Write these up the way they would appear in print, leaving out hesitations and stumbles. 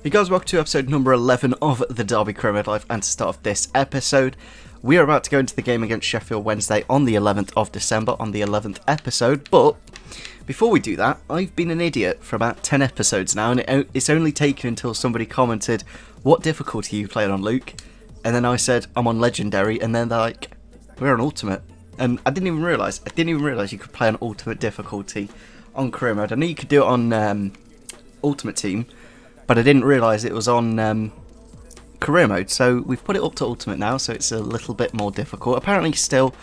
Hey guys, welcome to episode number 11 of the Derby Career Mode Live, and to start off this episode, we are about to go into the game against Sheffield Wednesday on the 11th of December, on the 11th episode, but before we do that, I've been an idiot for about 10 episodes now, and it's only taken until somebody commented, what difficulty are you playing on, Luke? And then I said, I'm on Legendary, and then they're like, we're on Ultimate. And I didn't even realise you could play on Ultimate difficulty on Career Mode. I knew you could do it on Ultimate Team, but I didn't realise it was on Career Mode. So we've put it up to Ultimate now, so it's a little bit more difficult. Apparently still,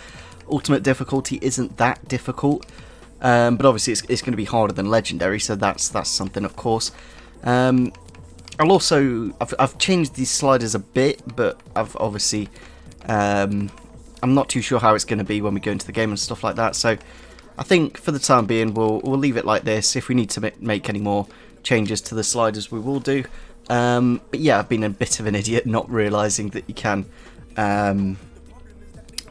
Ultimate difficulty isn't that difficult, but obviously it's going to be harder than Legendary, so that's something, of course. I've changed these sliders a bit, but I've obviously I'm not too sure how it's going to be when we go into the game and stuff like that. So I think for the time being we'll leave it like this. If we need to make any more changes to the sliders, we will do. But yeah, I've been a bit of an idiot not realising that you can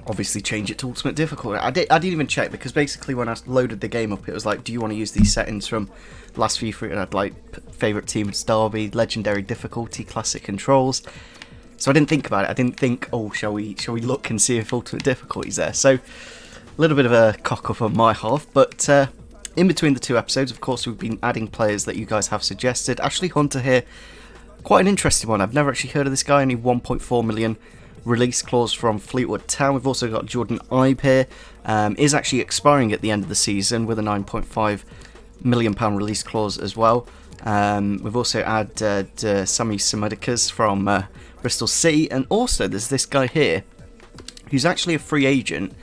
obviously change it to Ultimate difficulty. I didn't even check, because basically when I loaded the game up, it was like, do you want to use these settings from last FIFA? And I'd like favourite teams, Derby, Legendary difficulty, classic controls. So I didn't think about it. I didn't think, oh, shall we look and see if Ultimate difficulty's there? So a little bit of a cock up on my half, but in between the two episodes, of course, we've been adding players that you guys have suggested. Ashley Hunter here, quite an interesting one. I've never actually heard of this guy. Only 1.4 million release clause from Fleetwood Town. We've also got Jordan Ibe here. Is actually expiring at the end of the season with a £9.5 million release clause as well. We've also added Sami Samadikas from Bristol City, and also there's this guy here who's actually a free agent,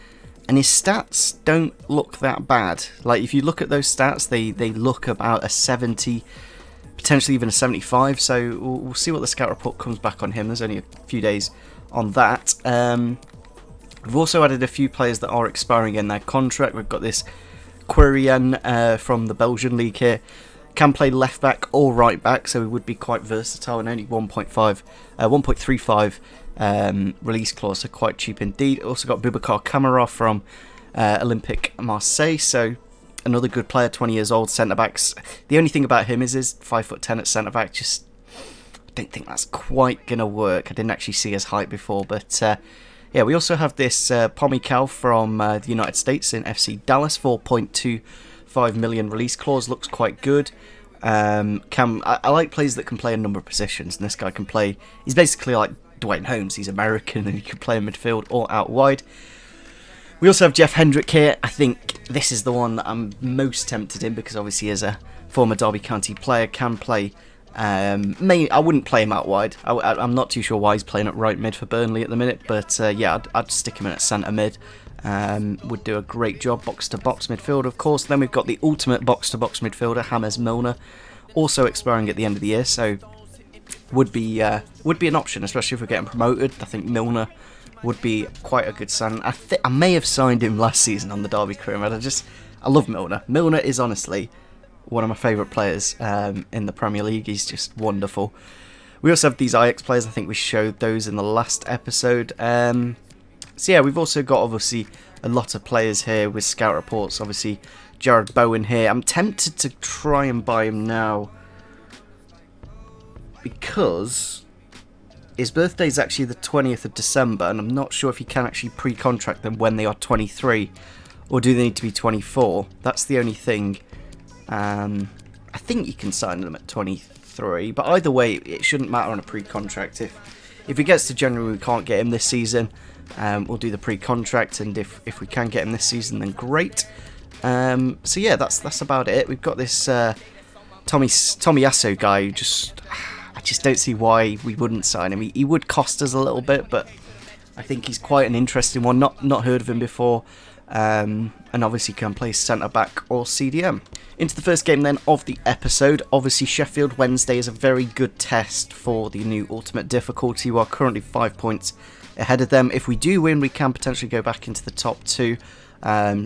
and his stats don't look that bad. Like, if you look at those stats, they look about a 70, potentially even a 75, so we'll see what the scout report comes back on him. There's only a few days on that. We've also added a few players that are expiring in their contract. We've got this Quirian from the Belgian league here. Can play left back or right back, so he would be quite versatile, and only 1.35 release clause, so quite cheap indeed. Also got Boubacar Kamara from Olympique Marseille, so another good player, 20 years old, centre backs. The only thing about him is 5'10" at centre back. Just I don't think that's quite gonna work. I didn't actually see his height before, but yeah, we also have this Pomykal from the United States in FC Dallas, 4.25 million release clause, looks quite good. I like players that can play a number of positions, and this guy can play. He's basically like Dwayne Holmes. He's American, and he can play in midfield or out wide. We also have Jeff Hendrick here. I think this is the one that I'm most tempted in, because obviously as a former Derby County player, can play. I wouldn't play him out wide. I'm not too sure why he's playing at right mid for Burnley at the minute, but yeah, I'd stick him in at centre mid. Would do a great job. Box-to-box midfielder, of course. Then we've got the ultimate box-to-box midfielder, James Milner, also expiring at the end of the year, so would be an option, especially if we're getting promoted. I think Milner would be quite a good sign. I may have signed him last season on the Derby Career Mode. I love Milner. Milner is honestly one of my favourite players in the Premier League. He's just wonderful. We also have these Ajax players. I think we showed those in the last episode. So yeah, we've also got obviously a lot of players here with scout reports. Obviously, Jared Bowen here. I'm tempted to try and buy him now, because his birthday is actually the 20th of December, and I'm not sure if you can actually pre-contract them when they are 23, or do they need to be 24? That's the only thing. I think you can sign them at 23, but either way, it shouldn't matter on a pre-contract. If he gets to January, we can't get him this season. We'll do the pre-contract, and if we can get him this season, then great. So yeah, that's about it. We've got this Tomiyasu guy who I just don't see why we wouldn't sign him. He would cost us a little bit, but I think he's quite an interesting one. Not heard of him before, and obviously can play centre back or CDM. Into the first game then of the episode. Obviously, Sheffield Wednesday is a very good test for the new Ultimate difficulty. We are currently 5 points ahead of them. If we do win, we can potentially go back into the top two.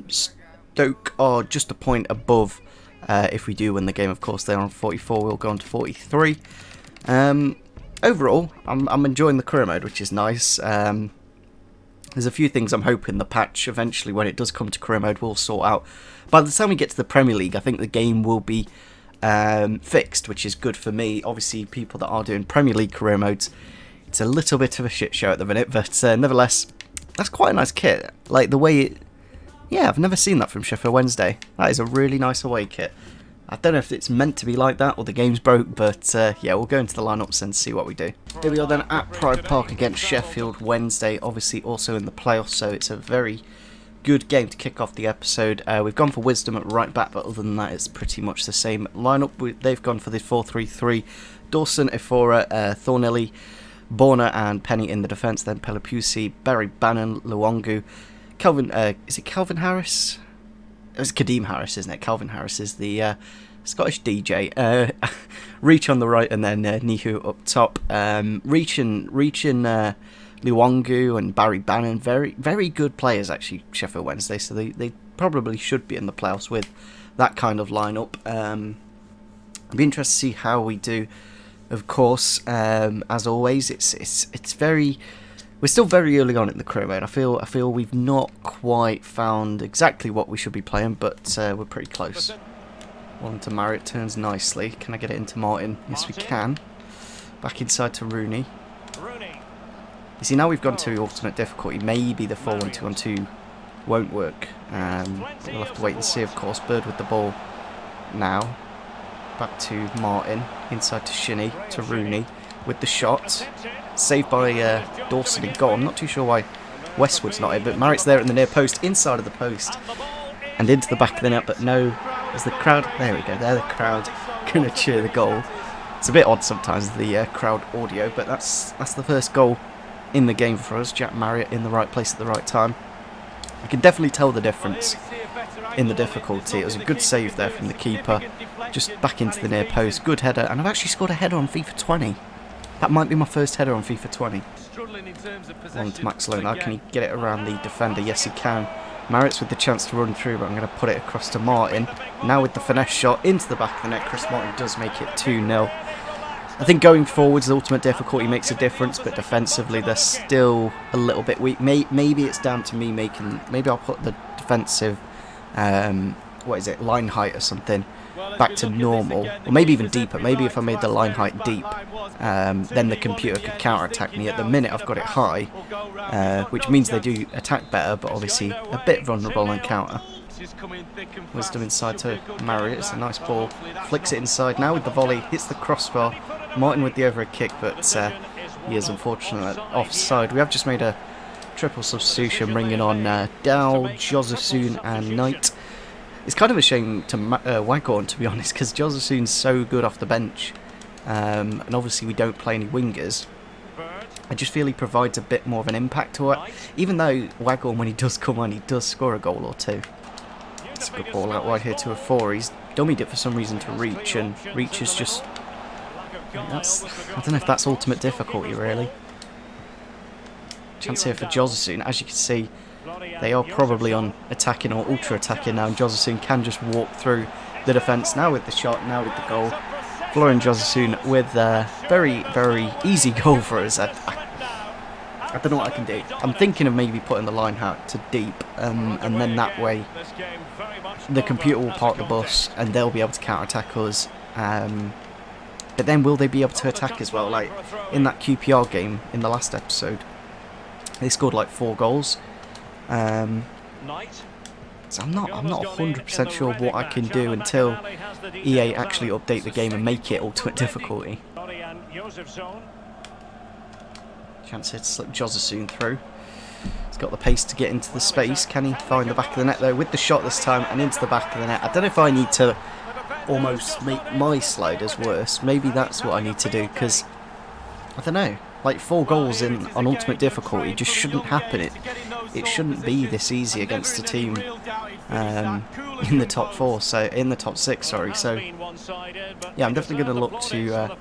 Stoke are just a point above. If we do win the game, of course, they're on 44. We'll go on to 43. Overall, I'm enjoying the career mode, which is nice. There's a few things I'm hoping the patch eventually, when it does come to career mode, will sort out. By the time we get to the Premier League, I think the game will be fixed, which is good for me. Obviously, people that are doing Premier League career modes, it's a little bit of a shit show at the minute, but nevertheless, that's quite a nice kit. Like the way it... Yeah, I've never seen that from Sheffield Wednesday. That is a really nice away kit. I don't know if it's meant to be like that or the game's broke, but yeah, we'll go into the lineups and see what we do. Here we are then at Pride Park against Sheffield Wednesday, obviously also in the playoffs, so it's a very good game to kick off the episode. We've gone for Wisdom at right back, but other than that, it's pretty much the same lineup. They've gone for the 4-3-3. Dawson, Ifora, Thornilly, Borna and Penny in the defence, then Pelapusi, Barry Bannon, Luongu, Calvin, is it Calvin Harris? It's Kadeem Harris, isn't it? Calvin Harris is the Scottish DJ. Reach on the right and then Nihu up top. Reach and Luongu and Barry Bannon, very, very good players actually, Sheffield Wednesday, so they probably should be in the playoffs with that kind of lineup. I'd be interested to see how we do. Of course, as always, it's very... We're still very early on in the career mode. I feel we've not quite found exactly what we should be playing, but we're pretty close. One to Marriott, turns nicely. Can I get it into Martin? Yes, we can. Back inside to Rooney. You see, now we've gone to ultimate difficulty. Maybe the 4-1-2-1-2 won't work. We'll have to wait and see, of course. Bird with the ball now. Back to Martin, inside to Shinnie, to Rooney, with the shot. Saved by Dawson and goal. I'm not too sure why Westwood's not in, but Marritt's there in the near post, inside of the post, and into the back of the net, but no, as the crowd, there we go, there the crowd going to cheer the goal. It's a bit odd sometimes, the crowd audio, but that's the first goal in the game for us. Jack Marriott in the right place at the right time. I can definitely tell the difference in the difficulty. It was a good save there from the keeper, just back into the near post, good header, and I've actually scored a header on FIFA 20. That might be my first header on FIFA 20. On to Max Lowe now, can he get it around the defender? Yes he can. Marritt's with the chance to run through, but I'm going to put it across to Martin. Now with the finesse shot into the back of the net, Chris Martin does make it 2-0. I think going forwards, the ultimate difficulty makes a difference, but defensively they're still a little bit weak. Maybe it's down to me making... Maybe I'll put the defensive... line height or something back to normal, or maybe even deeper. Maybe if I made the line height deep, then the computer could counter-attack me. At the minute I've got it high, which means they do attack better, but obviously a bit vulnerable on counter. Wisdom inside to Marriott, it's a nice ball, flicks it inside, now with the volley, hits the crossbar. Martin with the overhead kick, but he is unfortunately offside. We have just made a triple substitution, bringing on Dow, Josephson and Knight. It's kind of a shame to Waghorn, to be honest, because Josephson's so good off the bench, and obviously we don't play any wingers. I just feel he provides a bit more of an impact to it, even though Waghorn, when he does come on, he does score a goal or two. It's a good ball out wide here to a 4. He's dummied it for some reason to Reach, and Reach is just... I don't know if that's ultimate difficulty, really. Chance here for Josephson. As you can see, they are probably on attacking or ultra attacking now, and Josephson can just walk through the defence. Now with the shot, now with the goal. Florian Josephson with a very, very easy goal for us. I don't know what I can do. I'm thinking of maybe putting the line out to deep, and then that way the computer will park the bus and they'll be able to counter-attack us. But then will they be able to attack as well? Like in that QPR game in the last episode, they scored like 4 goals. So I'm not 100% sure what I can do until EA actually update the game and make it ultimate difficulty. Chance here to slip Josephson through. He's got the pace to get into the space. Can he find the back of the net though? With the shot this time and into the back of the net. I don't know if I need to almost make my sliders worse. Maybe that's what I need to do, because I don't know. Like 4 goals on ultimate difficulty just shouldn't happen. It shouldn't be this easy against a team in the top 4. So in the top 6, sorry. So yeah, I'm definitely going to look to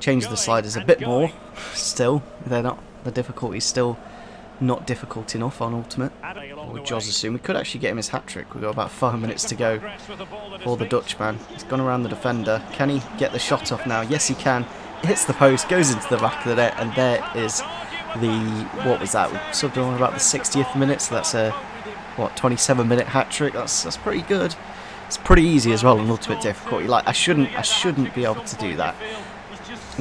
change the sliders a bit more. Still, the difficulty's still not difficult enough on ultimate. With Josephson, we could actually get him his hat-trick. We've got about 5 minutes to go for the Dutchman. He's gone around the defender. Can he get the shot off now? Yes, he can. Hits the post, goes into the back of the net, and there is the, what was that? We subbed on about the 60th minute, so that's a 27-minute hat-trick. That's pretty good. It's pretty easy as well on ultimate difficulty. Like I shouldn't be able to do that.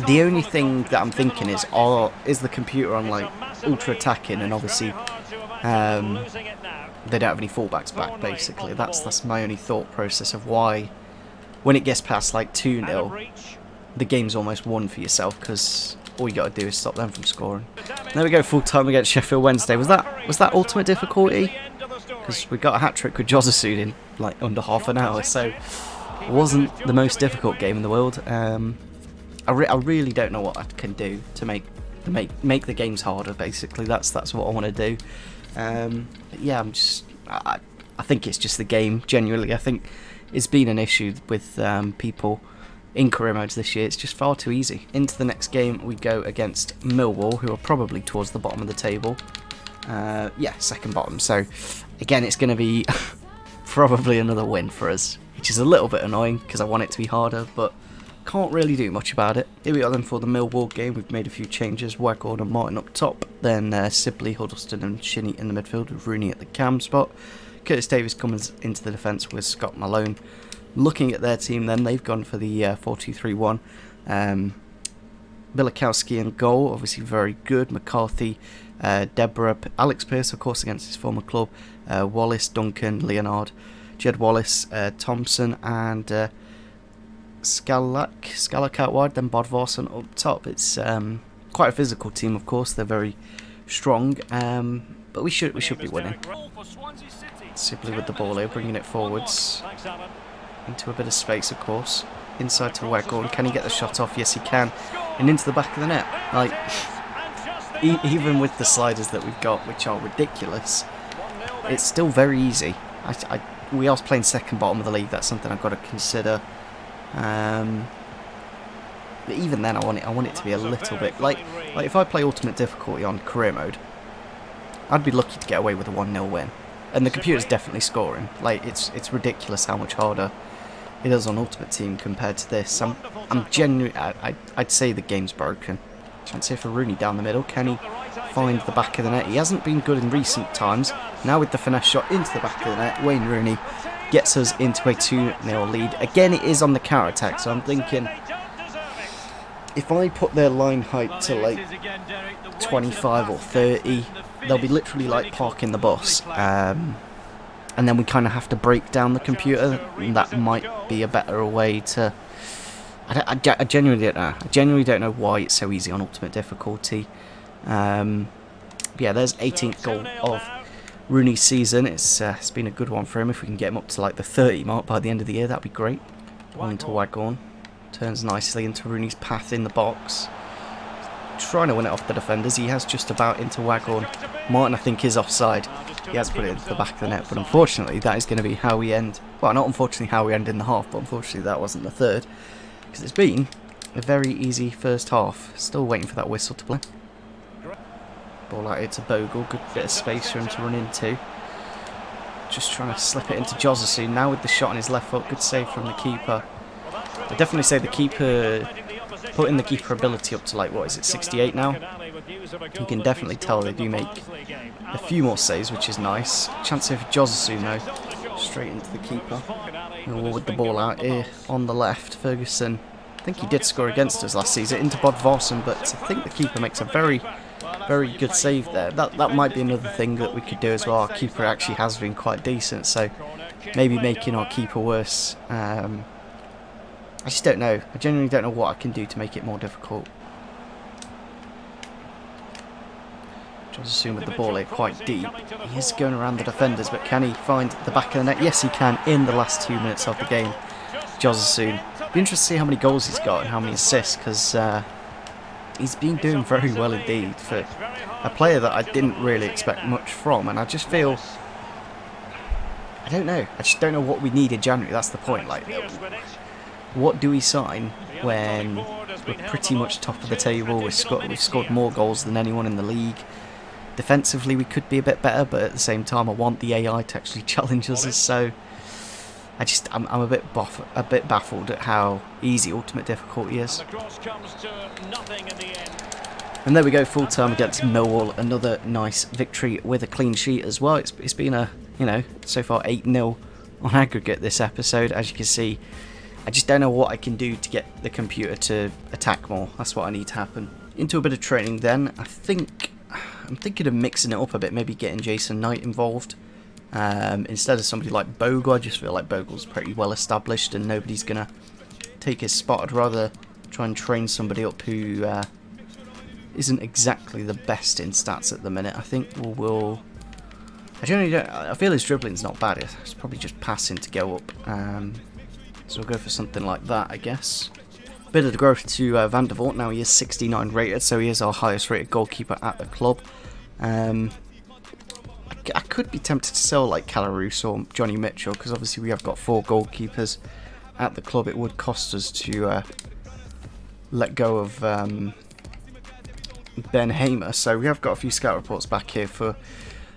The only thing that I'm thinking is the computer on like ultra attacking, and obviously they don't have any fullbacks back. Basically, that's my only thought process of why when it gets past like 2-0, the game's almost won for yourself because all you got to do is stop them from scoring. There we go, full time against Sheffield Wednesday. Was that ultimate difficulty? Because we got a hat trick with Jozasoon in like under half an hour, so it wasn't the most difficult game in the world. I really don't know what I can do to make the games harder. Basically, that's what I want to do. But yeah, I think it's just the game. Genuinely, I think it's been an issue with people in career modes this year. It's just far too easy. Into the next game we go against Millwall, who are probably towards the bottom of the table. Yeah, second bottom. So again, it's going to be probably another win for us, which is a little bit annoying because I want it to be harder, but can't really do much about it. Here we are then for the Millwall game. We've made a few changes. Waghorn and Martin up top, then Sibley, Huddleston and Shinnie in the midfield with Rooney at the cam spot. Curtis Davies comes into the defence with Scott Malone. Looking at their team then, they've gone for the 4-2-3-1. Bilikowski in goal, obviously very good. McCarthy, Deborah, Alex Pearce, of course, against his former club. Wallace, Duncan, Leonard, Jed Wallace, Thompson, and Scalak out wide, then Bodvarsson up top. It's quite a physical team, of course. They're very strong, but we should be winning. Sibley with the ball here, bringing it forwards into a bit of space, of course. Inside to Waghorn. Can he get the shot off? Yes, he can. And into the back of the net. Like, even with the sliders that we've got, which are ridiculous, it's still very easy. We are playing second bottom of the league. That's something I've got to consider. But even then, I want it to be a little bit like if I play ultimate difficulty on career mode, I'd be lucky to get away with a 1-0 win. And the computer's definitely scoring. Like it's ridiculous how much harder it is on Ultimate Team compared to this. I'm genuinely, I'd say the game's broken. Chance here for Rooney down the middle. Can he find the back of the net? He hasn't been good in recent times. Now with the finesse shot into the back of the net, Wayne Rooney gets us into a 2-0 lead. Again, it is on the counter-attack, so I'm thinking if I put their line height to like 25 or 30, they'll be literally like parking the bus. And then we kind of have to break down the computer, and that might be a better way to... I genuinely don't know. I genuinely don't know why it's so easy on Ultimate Difficulty. Yeah, there's 18th goal of Rooney's season. It's been a good one for him. If we can get him up to like the 30 mark by the end of the year, that'd be great. On to Waghorn. Turns nicely into Rooney's path in the box. Trying to win it off the defenders. He has just about into Waghorn. Martin, I think, is offside. He has put it into the back of the net, but unfortunately that is going to be how we end. Well, not unfortunately how we end in the half, but unfortunately that wasn't the third. Because it's been a very easy first half. Still waiting for that whistle to play. Ball out here to Bogle. Good bit of space for him to run into. Just trying to slip it into Jozasoon. Now with the shot on his left foot. Good save from the keeper. I'd definitely say the keeper... putting the keeper ability up to like, what is it, 68 now? You can definitely tell they do make a few more saves, which is nice. Chance here for Jozasoon though, straight into the keeper. Millwall with the ball out here on the left. Ferguson, I think he did score against us last season, into Bodvarsson, but I think the keeper makes a very good save there. That might be another thing that we could do as well. Our keeper actually has been quite decent, so maybe making our keeper worse. I just don't know. I genuinely don't know what I can do to make it more difficult. Jozasoon with the ball here quite deep. He is going around the defenders, but can he find the back of the net? Yes, he can in the last 2 minutes of the game. Jozasoon. Be interested to see how many goals he's got and how many assists, because he's been doing very well indeed for a player that I didn't really expect much from, and I just feel... I don't know. I just don't know what we need in January. That's the point. Like, what do we sign when we're pretty much top of the table? We've scored more goals than anyone in the league. Defensively, we could be a bit better, but at the same time, I want the AI to actually challenge us. So, I'm a bit baffled at how easy Ultimate Difficulty is. And there we go, full time against Millwall. Another nice victory with a clean sheet as well. It's been a, so far 8-0 on aggregate this episode. As you can see, I just don't know what I can do to get the computer to attack more. That's what I need to happen. Into a bit of training then. I'm thinking of mixing it up a bit, maybe getting Jason Knight involved. Instead of somebody like Bogle. I just feel like Bogle's pretty well established and nobody's going to take his spot. I'd rather try and train somebody up who isn't exactly the best in stats at the minute. I think we'll... I feel his dribbling's not bad. It's probably just passing to go up. So we'll go for something like that, I guess. Bit of the growth to Van der Voort. Now he is 69 rated, so he is our highest rated goalkeeper at the club. I could be tempted to sell like Calarus or Johnny Mitchell, because obviously we have got 4 goalkeepers at the club. It would cost us to let go of Ben Hamer. So we have got a few scout reports back here for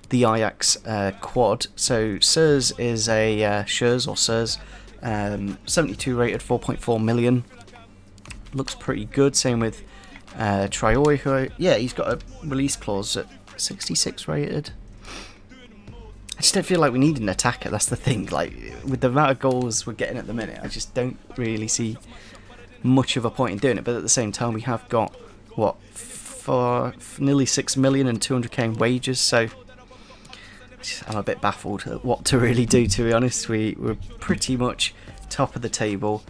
the Ajax quad. So Sirs is a Sirs 72 rated, 4.4 million. Looks pretty good. Same with Traore, who, yeah, he's got a release clause at 66 rated. I just don't feel like we need an attacker. That's the thing. Like, with the amount of goals we're getting at the minute, I just don't really see much of a point in doing it. But at the same time, we have got what, for nearly 6 million and 200k in wages. So I'm a bit baffled at what to really do, to be honest. We're pretty much top of the table.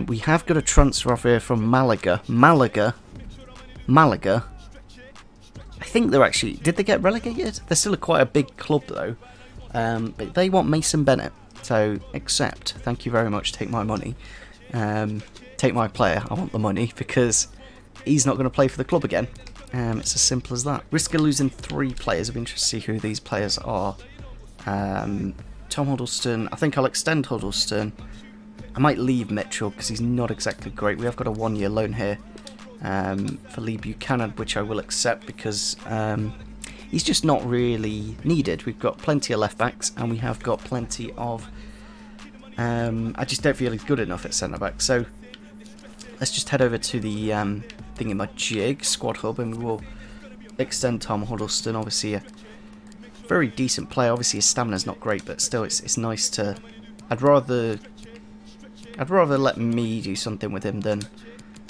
We have got a transfer offer here from Malaga. Malaga. I think they're actually... Did they get relegated? They're still quite a big club, though. But they want Mason Bennett. So, accept. Thank you very much. Take my money. Take my player. I want the money, because he's not going to play for the club again. It's as simple as that. Risk of losing 3 players. I'll be interested to see who these players are. Tom Huddleston. I think I'll extend Huddleston. I might leave Mitchell because he's not exactly great. We have got a 1-year loan here for Lee Buchanan, which I will accept because he's just not really needed. We've got plenty of left backs and we have got plenty of... I just don't feel he's good enough at centre back. So let's just head over to the thingamajig squad hub and we will extend Tom Huddleston. Obviously a very decent player. Obviously his stamina's not great, but still it's nice to... I'd rather let me do something with him than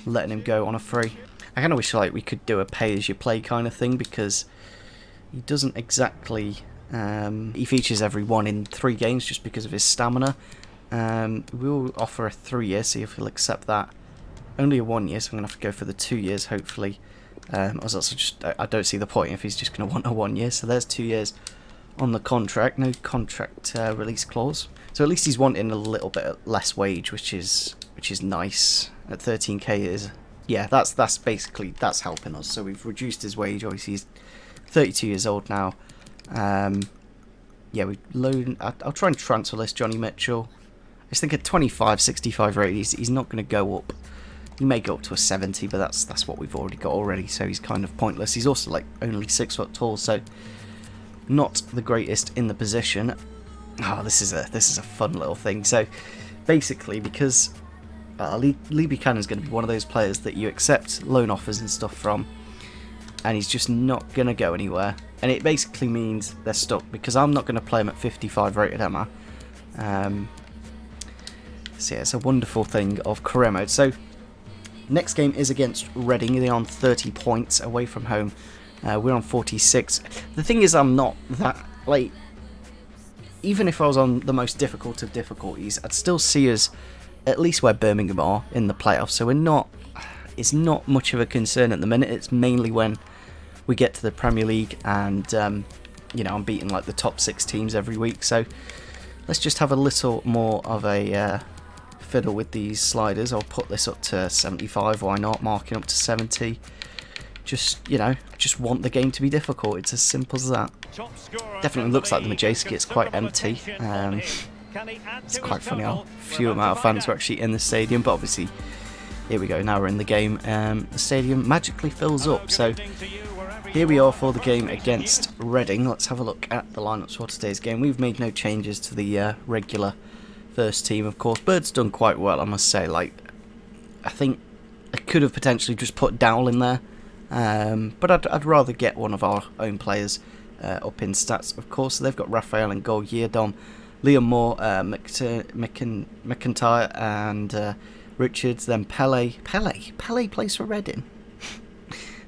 letting him go on a free. I kind of wish like we could do a pay-as-you-play kind of thing, because he doesn't exactly... he features every 1 in 3 games just because of his stamina. We'll offer a 3-year, see if he'll accept that. Only a 1 year, so I'm going to have to go for the 2 years, hopefully. I don't see the point if he's just going to want a 1 year. So there's 2 years on the contract. No contract release clause. So at least he's wanting a little bit less wage, which is nice. At 13k is, yeah, that's basically, that's helping us. So we've reduced his wage. Obviously he's 32 years old now. Yeah, we loan. I'll try and transfer list Johnny Mitchell. I just think at 25, 65 rate, he's not going to go up. He may go up to a 70, but that's what we've already got already. So he's kind of pointless. He's also like only 6 foot tall, so not the greatest in the position. Oh, this is a fun little thing. So basically, because Lee Buchanan's going to be one of those players that you accept loan offers and stuff from, and he's just not going to go anywhere. And it basically means they're stuck, because I'm not going to play him at 55 rated, am I? So yeah, it's a wonderful thing of career mode. So next game is against Reading. They're on 30 points away from home. We're on 46. The thing is, I'm not that, like, even if I was on the most difficult of difficulties, I'd still see us at least where Birmingham are in the playoffs. So it's not much of a concern at the minute. It's mainly when we get to the Premier League and, you know, I'm beating like the top 6 teams every week. So let's just have a little more of a fiddle with these sliders. I'll put this up to 75, why not? Marking up to 70. Just, you know, just want the game to be difficult. It's as simple as that. Definitely looks like the Majeski. It's quite empty. It's quite funny how few amount of fans were actually in the stadium, but obviously, here we go, now we're in the game. The stadium magically fills up, so here we are for the game against Reading. Let's have a look at the lineups for today's game. We've made no changes to the regular first team, of course. Bird's done quite well, I must say. Like, I think I could have potentially just put Dowell in there, but I'd rather get one of our own players up in stats, of course. So they've got Raphael and goal, Yeardom Liam Moore, McIntyre, and Richards. Then Pele plays for Reading.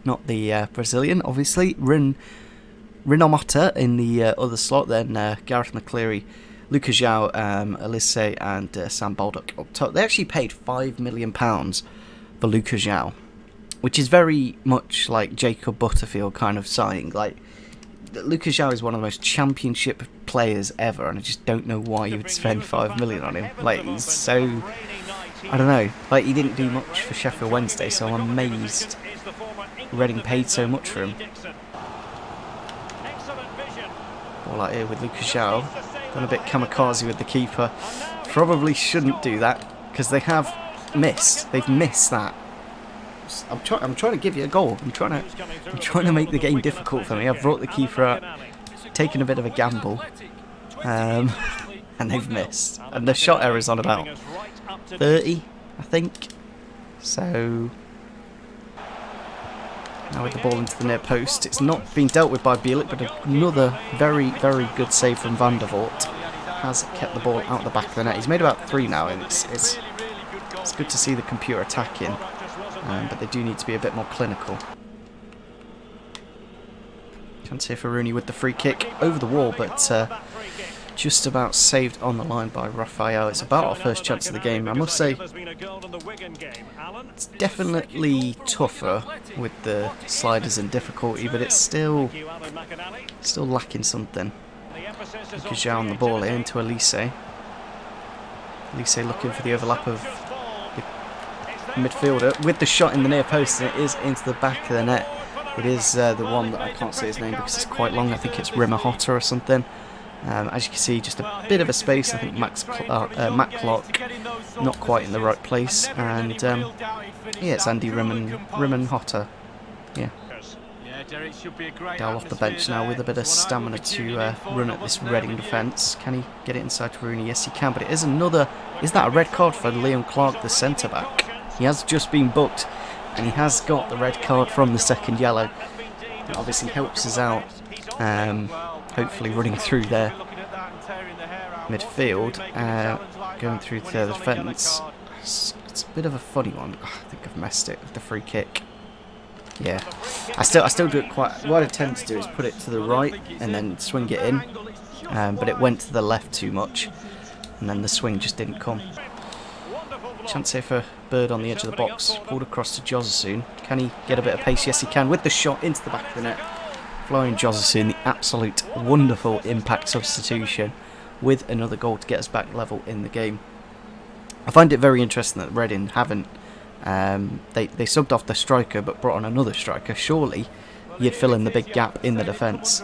Not the Brazilian, obviously. Rinomata in the other slot. Then Gareth McCleary, Lucas João, Elise, and Sam Baldock up top. They actually paid £5 million for Lucas João, which is very much like Jacob Butterfield kind of signing. Like, Lucas João is one of the most championship players ever, and I just don't know why you would spend £5 million on him. Like, he's so... I don't know. Like, he didn't do much for Sheffield Wednesday, so I'm amazed Reading paid so much for him. All out here with Lucas João. Gone a bit kamikaze with the keeper. Probably shouldn't do that, because they have missed. They've missed that. I'm trying to give you a goal. I'm trying to make the game difficult for me. I've brought the keeper out, taken a bit of a gamble, and they've missed. And the shot error's on about 30, I think. So now with the ball into the near post, it's not been dealt with by Bielik, but another very, very good save from Van der Voort has kept the ball out the back of the net. He's made about 3 now, and it's good to see the computer attacking. But they do need to be a bit more clinical. Chance here for Rooney with the free kick over the wall, but just about saved on the line by Raphael. It's about our first chance of the game. I must say, it's definitely tougher with the sliders and difficulty, but it's still lacking something. Lucas João on the ball here into Elise. Elise looking for the overlap of midfielder with the shot in the near post, and it is into the back of the net. It is the one that I can't say his name because it's quite long. I think it's Rimahota or something. As you can see, just a bit of a space. I think Matt Clark not quite in the right place, and yeah, it's Andy Rimahota. Yeah, Dow off the bench now with a bit of stamina to run at this Reading defence. Can he get it inside to Rooney? Yes, he can. But it is another. Is that a red card for Liam Clark, the centre back? He has just been booked, and he has got the red card from the second yellow. It obviously helps us out, hopefully running through their midfield, going through to their defence. It's a bit of a funny one. I think I've messed it with the free kick. Yeah, I still do it quite. What I tend to do is put it to the right and then swing it in, but it went to the left too much, and then the swing just didn't come. Chance here for Bird on the edge of the box. Pulled across to Josephson. Can he get a bit of pace? Yes, he can. With the shot into the back of the net. Florian Josephson, the absolute wonderful impact substitution, with another goal to get us back level in the game. I find it very interesting that Reading haven't. They subbed off the striker but brought on another striker. Surely you'd fill in the big gap in the defence.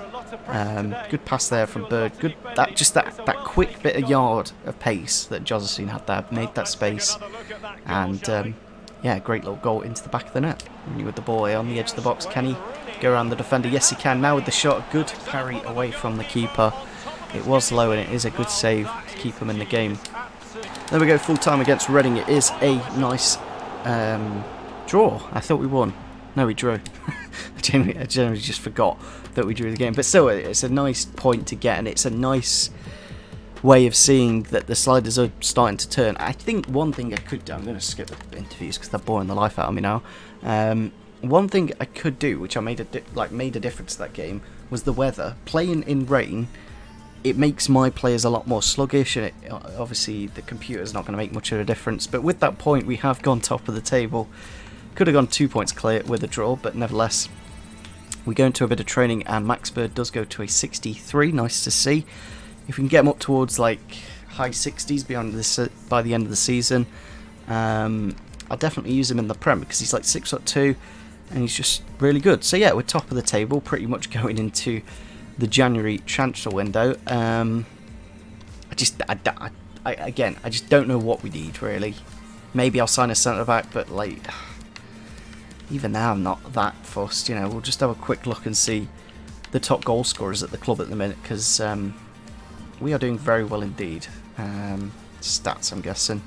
Good pass there from Bird. Good that quick bit of yard of pace that Josephson had there, made that space, and yeah, great little goal into the back of the net. Rooney with the ball on the edge of the box. Can he go around the defender? Yes, he can. Now with the shot, good parry away from the keeper. It was low, and it is a good save to keep him in the game. There we go, full time against Reading. It is a nice draw. I thought we won. No, we drew. I generally just forgot that we drew the game. But still, it's a nice point to get, and it's a nice way of seeing that the sliders are starting to turn. I think one thing I could do, I'm going to skip the interviews because they're boring the life out of me now. One thing I could do, which I made a difference to that game, was the weather. Playing in rain, it makes my players a lot more sluggish, and obviously the computer's not going to make much of a difference. But with that point, we have gone top of the table. Could have gone 2 points clear with a draw, but nevertheless, we go into a bit of training, and Max Bird does go to a 63. Nice to see. If we can get him up towards like high 60s by the end of the season, I'll definitely use him in the Prem because he's like 6'2", and he's just really good. So yeah, we're top of the table, pretty much going into the January transfer window. I just don't know what we need really. Maybe I'll sign a centre back, but like, even now I'm not that fussed. You know, we'll just have a quick look and see the top goal scorers at the club at the minute, because we are doing very well indeed. Stats, I'm guessing.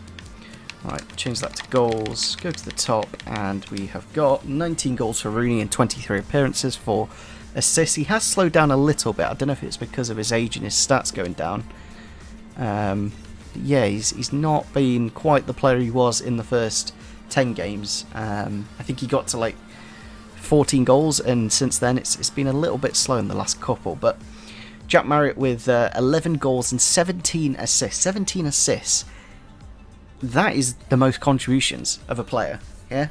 Right, change that to goals, go to the top, and we have got 19 goals for Rooney and 23 appearances for assists. He has slowed down a little bit. I don't know if it's because of his age and his stats going down. Yeah, he's not been quite the player he was in the first 10 games. I think he got to like 14 goals, and since then it's been a little bit slow in the last couple. But Jack Marriott with 11 goals and 17 assists. 17 assists. That is the most contributions of a player. Yeah,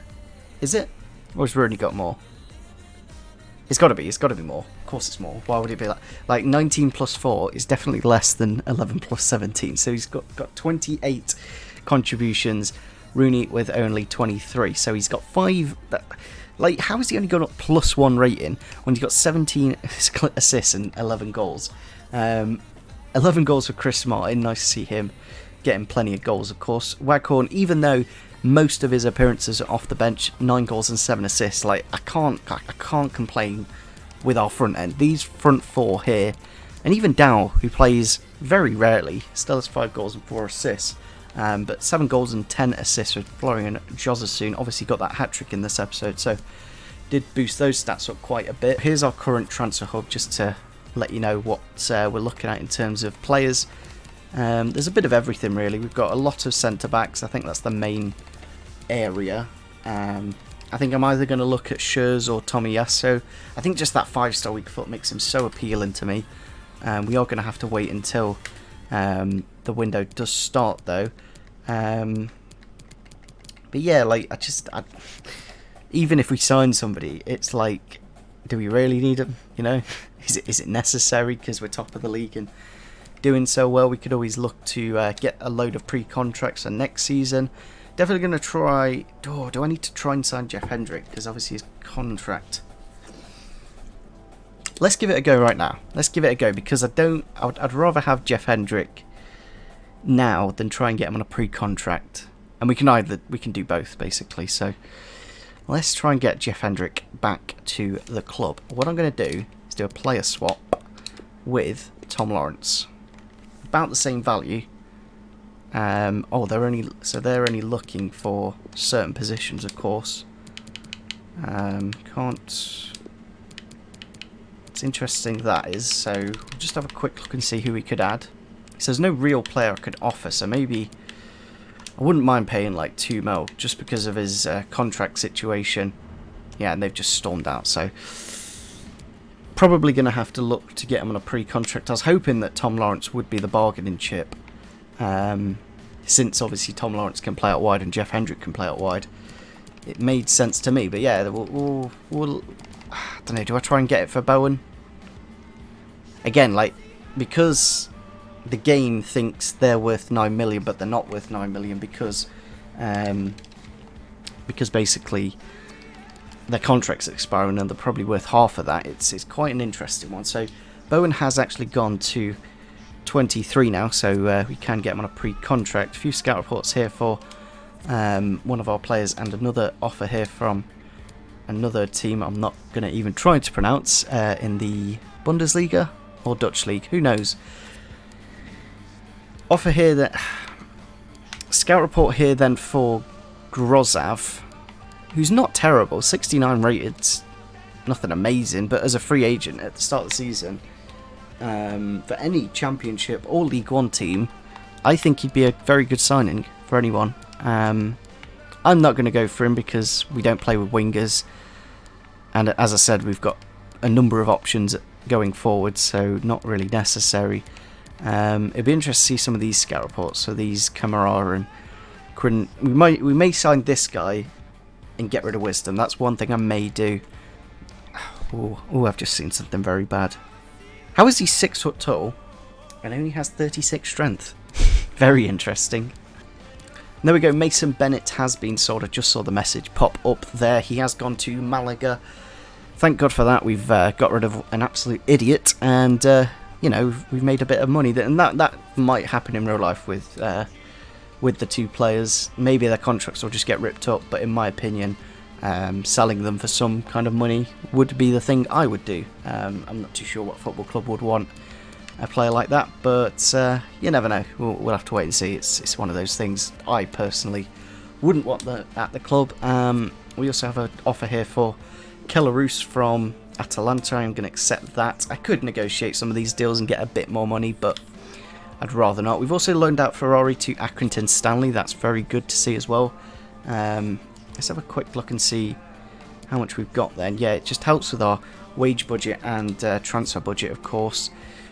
is it? Or has Rooney got more? It's got to be. It's got to be more. Of course, it's more. Why would it be like 19 plus 4 is definitely less than 11 plus 17. So he's got 28 contributions. Rooney with only 23. So he's got 5. Like, how is he only got a +1 rating when he's got 17 assists and 11 goals? 11 goals for Chris Martin. Nice to see him getting plenty of goals, of course. Waghorn, even though most of his appearances are off the bench, 9 goals and 7 assists. Like, I can't complain with our front end. These front 4 here, and even Dow, who plays very rarely, still has 5 goals and 4 assists. But 7 goals and 10 assists with Florian Josefson. Obviously got that hat-trick in this episode, so did boost those stats up quite a bit. Here's our current transfer hub, just to let you know what we're looking at in terms of players. There's a bit of everything, really. We've got a lot of centre-backs. I think that's the main area. I think I'm either going to look at Schurz or Tomiyasu. I think just that 5-star weak foot makes him so appealing to me. We are going to have to wait until the window does start, though. But yeah, like, even if we sign somebody, it's like, do we really need them? You know, is it necessary because we're top of the league and doing so well? We could always look to get a load of pre-contracts for next season. Definitely going to try. Oh, do I need to try and sign Jeff Hendrick? Because obviously his contract. Let's give it a go right now. Let's give it a go, because I'd rather have Jeff Hendrick now than try and get him on a pre-contract. And we can do both, basically. So let's try and get Jeff Hendrick back to the club. What I'm going to do is do a player swap with Tom Lawrence. About the same value. They're only looking for certain positions, of course. Can't. It's interesting that is. So we'll just have a quick look and see who we could add. So there's no real player I could offer. So maybe I wouldn't mind paying like 2 mil just because of his contract situation. Yeah, and they've just stormed out. So probably going to have to look to get him on a pre-contract. I was hoping that Tom Lawrence would be the bargaining chip. Since obviously Tom Lawrence can play out wide and Jeff Hendrick can play out wide, it made sense to me. But yeah, we'll I don't know. Do I try and get it for Bowen? Again, like, because the game thinks they're worth 9 million, but they're not worth 9 million because basically their contract's expiring and they're probably worth half of that. It's quite an interesting one. So Bowen has actually gone to 23 now, so we can get him on a pre-contract. A few scout reports here for one of our players, and another offer here from another team I'm not going to even try to pronounce, in the Bundesliga or Dutch League, who knows. Offer here, that scout report here then for Grozav, who's not terrible, 69 rated, nothing amazing, but as a free agent at the start of the season, for any Championship or League One team, I think he'd be a very good signing for anyone. I'm not going to go for him because we don't play with wingers, and as I said, we've got a number of options going forward, so not really necessary. It'd be interesting to see some of these scout reports. So these Kamara and Quinn, we may sign this guy and get rid of Wisdom. That's one thing I may do. Oh, I've just seen something very bad. How is he 6 foot tall and only has 36 strength? Very interesting. There we go. Mason Bennett has been sold. I just saw the message pop up there. He has gone to Malaga. Thank God for that. We've got rid of an absolute idiot, and we've made a bit of money. And that might happen in real life with the two players. Maybe their contracts will just get ripped up, but in my opinion, selling them for some kind of money would be the thing I would do. I'm not too sure what football club would want a player like that, but you never know. We'll have to wait and see. It's one of those things I personally wouldn't want at the club. We also have an offer here for Kelarus from Atalanta. I'm going to accept that. I could negotiate some of these deals and get a bit more money, but I'd rather not. We've also loaned out Ferrari to Accrington Stanley. That's very good to see as well. Let's have a quick look and see how much we've got then. Yeah, it just helps with our wage budget and transfer budget, of course.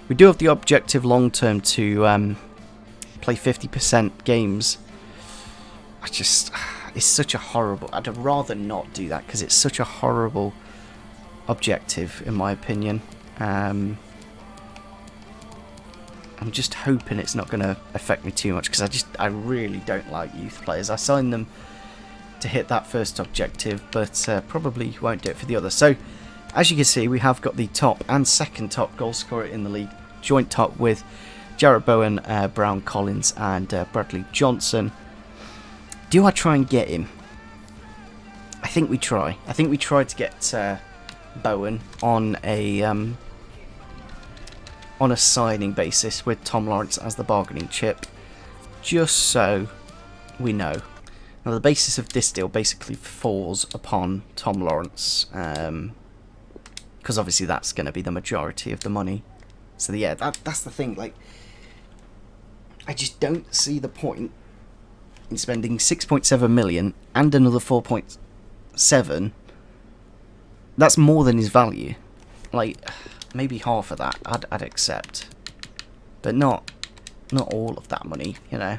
We do have the objective long term to play 50% games. It's such a horrible... I'd rather not do that because it's such a horrible objective, in my opinion. I'm just hoping it's not going to affect me too much because I really don't like youth players. I signed them to hit that first objective, but probably won't do it for the other. So, as you can see, we have got the top and second top goal scorer in the league, joint top with Jarrett Bowen, Brown Collins and Bradley Johnson. Do I try and get him? I think we try. I think we tried to get Bowen on a signing basis with Tom Lawrence as the bargaining chip, just so we know. Now the basis of this deal basically falls upon Tom Lawrence, because obviously that's going to be the majority of the money. So yeah, that's the thing. Like, I just don't see the point in spending 6.7 million and another 4.7. That's more than his value. Like, maybe half of that I'd accept, but not all of that money. You know,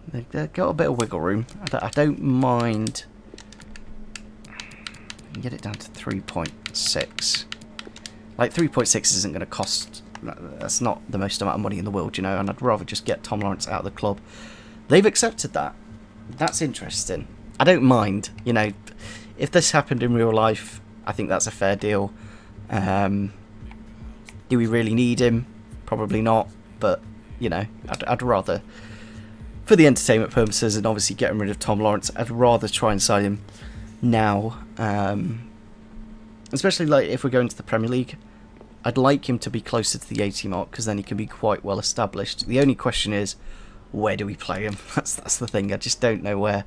they've got a bit of wiggle room. I don't mind. Get it down to 3.6. Like 3.6 isn't going to cost. That's not the most amount of money in the world, you know. And I'd rather just get Tom Lawrence out of the club. They've accepted that. That's interesting. I don't mind. You know, if this happened in real life, I think that's a fair deal. Do we really need him? Probably not. But, you know, I'd rather, for the entertainment purposes and obviously getting rid of Tom Lawrence, I'd rather try and sign him now. Especially like if we're going to the Premier League. I'd like him to be closer to the 80 mark because then he can be quite well established. The only question is, where do we play him? That's the thing. I just don't know where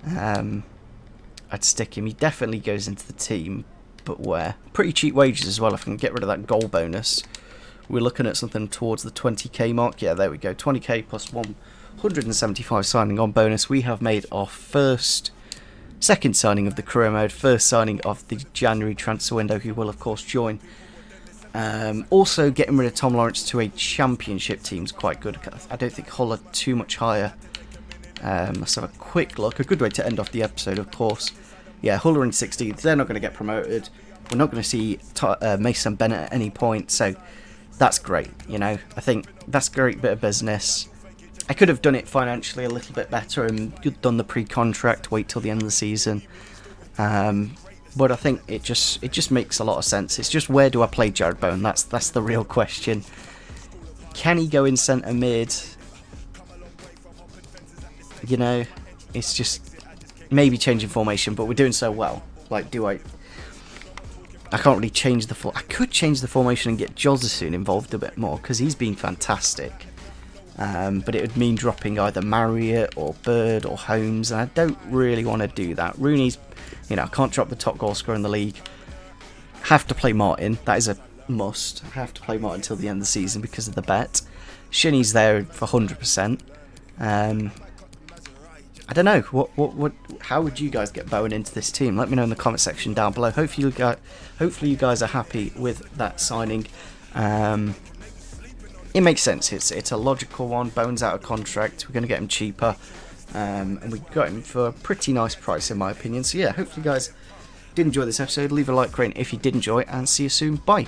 I'd stick him. He definitely goes into the team, but where? Pretty cheap wages as well. If I can get rid of that goal bonus, we're looking at something towards the 20k mark. Yeah, there we go. 20k plus 175 signing on bonus. We have made our second signing of the career mode, first signing of the January transfer window, who will of course join. Also, getting rid of Tom Lawrence to a championship team is quite good. I don't think Hull are too much higher. Let's have a quick look. A good way to end off the episode, of course. Yeah, Hull are in 16th. They're not going to get promoted. We're not going to see Mason Bennett at any point, so that's great. You know, I think that's a great bit of business. I could have done it financially a little bit better and done the pre-contract, wait till the end of the season. But I think it just makes a lot of sense. It's just, where do I play Jarrett Bowen? That's the real question. Can he go in centre mid? You know, it's just maybe changing formation, but we're doing so well. Like, I can't really change I could change the formation and get Josephson involved a bit more because he's been fantastic. But it would mean dropping either Marriott or Bird or Holmes, and I don't really want to do that. Rooney's, you know, I can't drop the top goal scorer in the league. Have to play Martin. That is a must. I have to play Martin until the end of the season because of the bet. Shinny's there for 100%. I don't know. How would you guys get Bowen into this team? Let me know in the comment section down below. Hopefully you guys are happy with that signing. It makes sense. It's a logical one. Bowen's out of contract. We're going to get him cheaper. And we got him for a pretty nice price, in my opinion. So yeah, hopefully you guys did enjoy this episode. Leave a like, rating if you did enjoy, and see you soon. Bye.